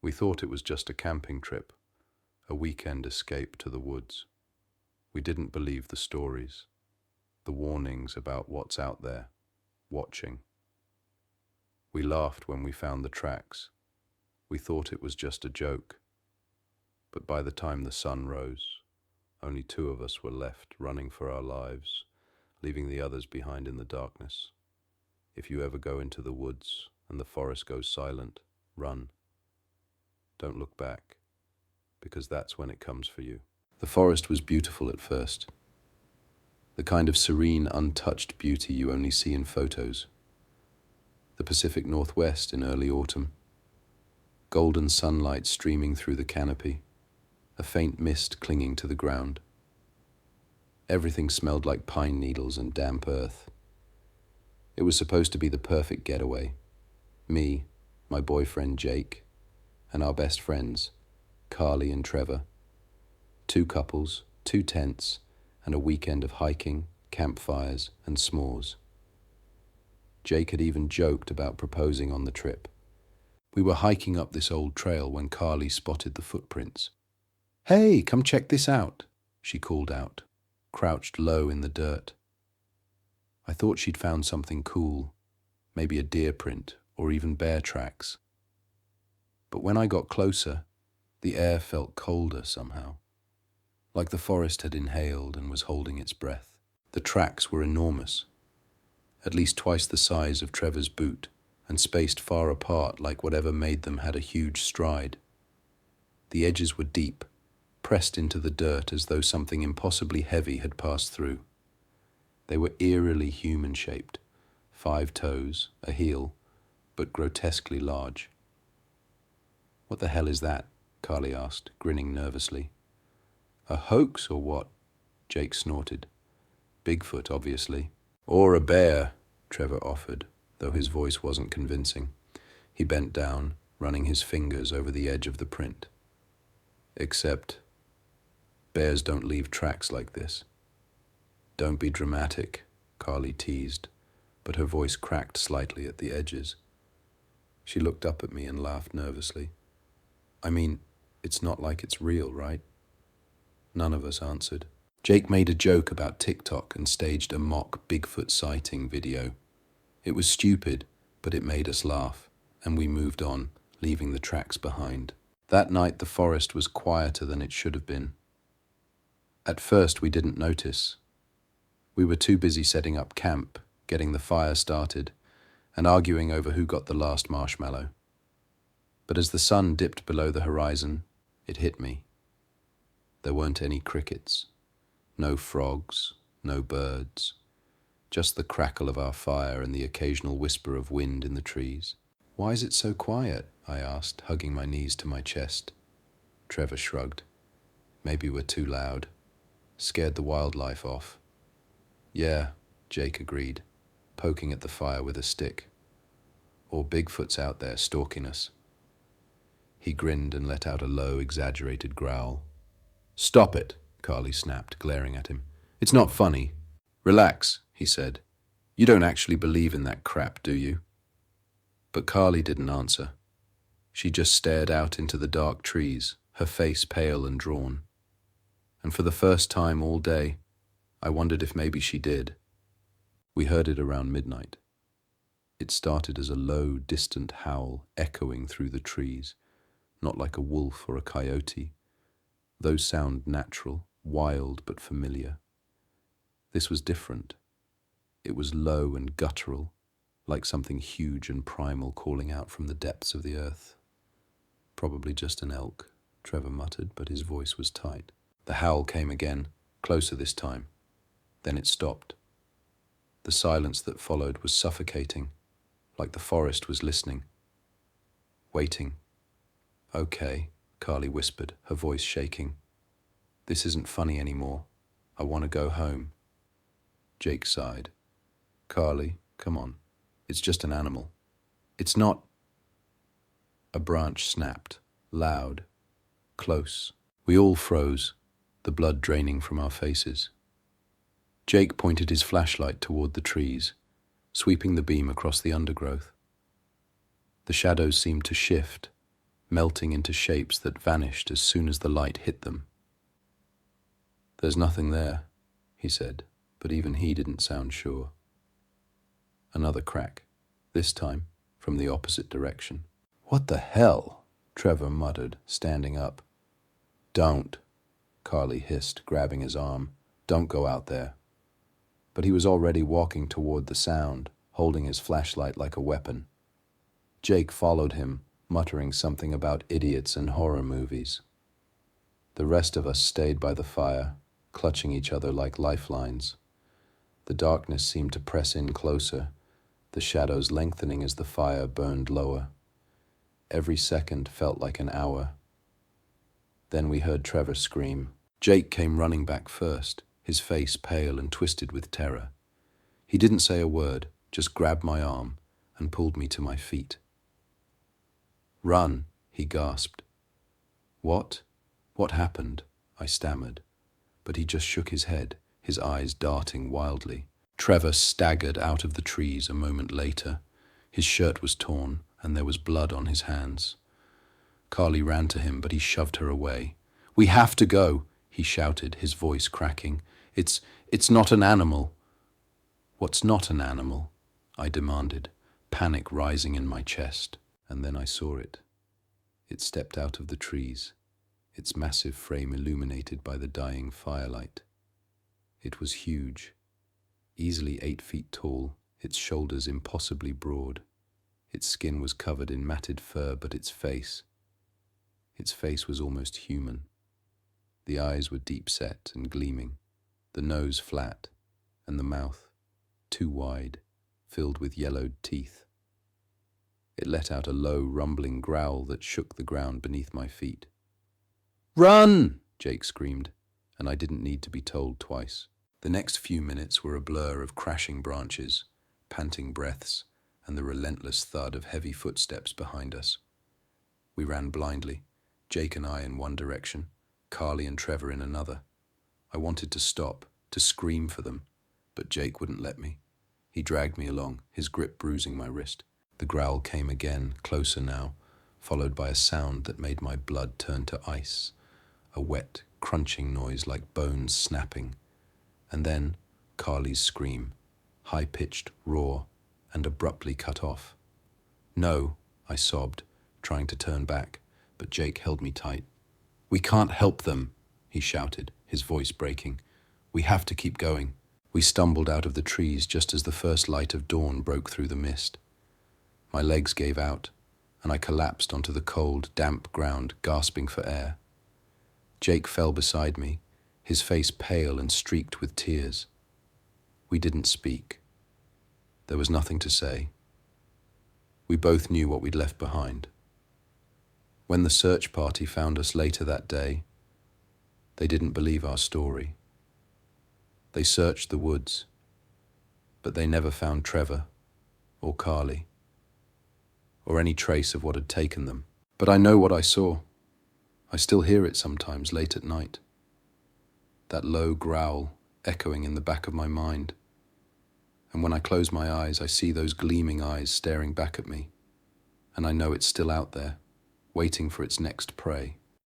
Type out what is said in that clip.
We thought it was just a camping trip, a weekend escape to the woods. We didn't believe the stories, the warnings about what's out there, watching. We laughed when we found the tracks. We thought it was just a joke. But by the time the sun rose, only two of us were left running for our lives, leaving the others behind in the darkness. If you ever go into the woods and the forest goes silent, run. Don't look back, because that's when it comes for you. The forest was beautiful at first. The kind of serene, untouched beauty you only see in photos. The Pacific Northwest in early autumn. Golden sunlight streaming through the canopy, a faint mist clinging to the ground. Everything smelled like pine needles and damp earth. It was supposed to be the perfect getaway. Me, my boyfriend Jake, and our best friends, Carly and Trevor. 2 couples, 2 tents, and a weekend of hiking, campfires, and s'mores. Jake had even joked about proposing on the trip. We were hiking up this old trail when Carly spotted the footprints. "Hey, come check this out," she called out, crouched low in the dirt. I thought she'd found something cool, maybe a deer print or even bear tracks. But when I got closer, the air felt colder somehow, like the forest had inhaled and was holding its breath. The tracks were enormous, at least twice the size of Trevor's boot, and spaced far apart like whatever made them had a huge stride. The edges were deep, pressed into the dirt as though something impossibly heavy had passed through. They were eerily human-shaped, 5 toes, a heel, but grotesquely large. "What the hell is that?" Carly asked, grinning nervously. "A hoax or what?" Jake snorted. "Bigfoot, obviously." "Or a bear," Trevor offered, though his voice wasn't convincing. He bent down, running his fingers over the edge of the print. "Except, bears don't leave tracks like this." "Don't be dramatic," Carly teased, but her voice cracked slightly at the edges. She looked up at me and laughed nervously. "I mean, it's not like it's real, right?" None of us answered. Jake made a joke about TikTok and staged a mock Bigfoot sighting video. It was stupid, but it made us laugh, and we moved on, leaving the tracks behind. That night the forest was quieter than it should have been. At first we didn't notice. We were too busy setting up camp, getting the fire started, and arguing over who got the last marshmallow. But as the sun dipped below the horizon, it hit me. There weren't any crickets, no frogs, no birds, just the crackle of our fire and the occasional whisper of wind in the trees. "Why is it so quiet?" I asked, hugging my knees to my chest. Trevor shrugged. "Maybe we're too loud. Scared the wildlife off." "Yeah," Jake agreed, poking at the fire with a stick. "Or Bigfoot's out there stalking us." He grinned and let out a low, exaggerated growl. "Stop it," Carly snapped, glaring at him. "It's not funny." "Relax," he said. "You don't actually believe in that crap, do you?" But Carly didn't answer. She just stared out into the dark trees, her face pale and drawn. And for the first time all day, I wondered if maybe she did. We heard it around midnight. It started as a low, distant howl echoing through the trees, not like a wolf or a coyote. Those sound natural, wild but familiar. This was different. It was low and guttural, like something huge and primal calling out from the depths of the earth. "Probably just an elk," Trevor muttered, but his voice was tight. The howl came again, closer this time. Then it stopped. The silence that followed was suffocating, like the forest was listening, waiting. "Okay," Carly whispered, her voice shaking. "This isn't funny anymore. I want to go home." Jake sighed. "Carly, come on. It's just an animal. It's not—" A branch snapped, loud, close. We all froze, the blood draining from our faces. Jake pointed his flashlight toward the trees, sweeping the beam across the undergrowth. The shadows seemed to shift, melting into shapes that vanished as soon as the light hit them. "There's nothing there," he said, but even he didn't sound sure. Another crack, this time from the opposite direction. "What the hell?" Trevor muttered, standing up. "Don't," Carly hissed, grabbing his arm. "Don't go out there." But he was already walking toward the sound, holding his flashlight like a weapon. Jake followed him, muttering something about idiots and horror movies. The rest of us stayed by the fire, clutching each other like lifelines. The darkness seemed to press in closer, the shadows lengthening as the fire burned lower. Every second felt like an hour. Then we heard Trevor scream. Jake came running back first, his face pale and twisted with terror. He didn't say a word, just grabbed my arm and pulled me to my feet. "Run," he gasped. "What? What happened?" I stammered, but he just shook his head, his eyes darting wildly. Trevor staggered out of the trees a moment later. His shirt was torn, and there was blood on his hands. Carly ran to him, but he shoved her away. "We have to go," he shouted, his voice cracking. It's not an animal." "What's not an animal?" I demanded, panic rising in my chest. And then I saw it. It stepped out of the trees, its massive frame illuminated by the dying firelight. It was huge, easily 8 feet tall, its shoulders impossibly broad. Its skin was covered in matted fur, but its face was almost human. The eyes were deep-set and gleaming, the nose flat, and the mouth, too wide, filled with yellowed teeth. It let out a low, rumbling growl that shook the ground beneath my feet. "Run!" Jake screamed, and I didn't need to be told twice. The next few minutes were a blur of crashing branches, panting breaths, and the relentless thud of heavy footsteps behind us. We ran blindly, Jake and I in one direction, Carly and Trevor in another. I wanted to stop, to scream for them, but Jake wouldn't let me. He dragged me along, his grip bruising my wrist. The growl came again, closer now, followed by a sound that made my blood turn to ice, a wet, crunching noise like bones snapping. And then Carly's scream, high-pitched, raw, and abruptly cut off. "No," I sobbed, trying to turn back, but Jake held me tight. "We can't help them," he shouted, his voice breaking. "We have to keep going." We stumbled out of the trees just as the first light of dawn broke through the mist. My legs gave out, and I collapsed onto the cold, damp ground, gasping for air. Jake fell beside me, his face pale and streaked with tears. We didn't speak. There was nothing to say. We both knew what we'd left behind. When the search party found us later that day, they didn't believe our story. They searched the woods, but they never found Trevor or Carly, or any trace of what had taken them. But I know what I saw. I still hear it sometimes late at night. That low growl echoing in the back of my mind. And when I close my eyes, I see those gleaming eyes staring back at me. And I know it's still out there, waiting for its next prey.